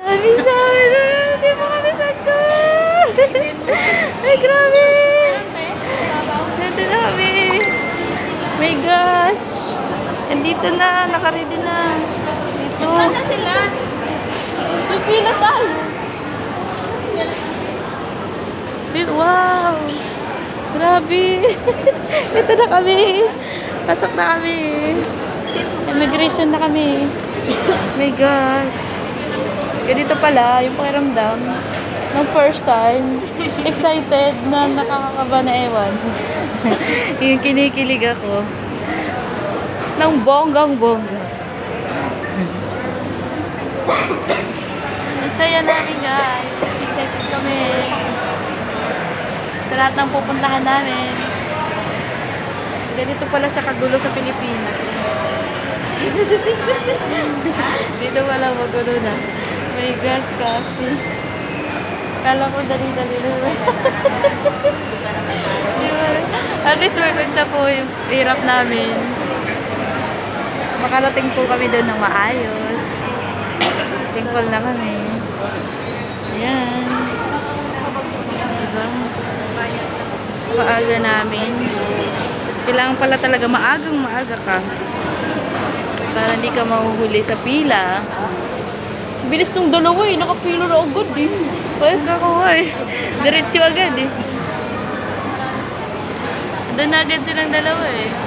Sabi sa amin na, hindi mo kami sakto. Ay, grabe. Nandito na kami. My gosh. Nandito na, nakaready na. Dito. Saan na sila? Pipila tayo. Wow. Grabe. Ito na kami. Pasok na kami. Immigration na kami. My gosh. Ganito pala yung pakiramdam ng first time. Excited na nakakakaba na ewan. Yung kinikilig ako. Ng bonggang-bongga. Ang saya namin guys. Excited kami. Sa lahat ng pupuntahan namin. Ganito pala siya kagulo sa Pilipinas. Dito pala magulo na. My God, kasi. Kala ko dali-dali na. At least perfect na po yung hirap namin. Makarating po kami doon ng maayos. Thankful na kami. Ayan. Diba? Maaga namin. Kailangan pala talaga maaga ka. Para hindi ka mahuhuli sa pila. Bilis nung dalawa eh. Nakapila na agad eh. Ay, kakuhay. Diretso agad eh. Doon agad silang dalawa eh.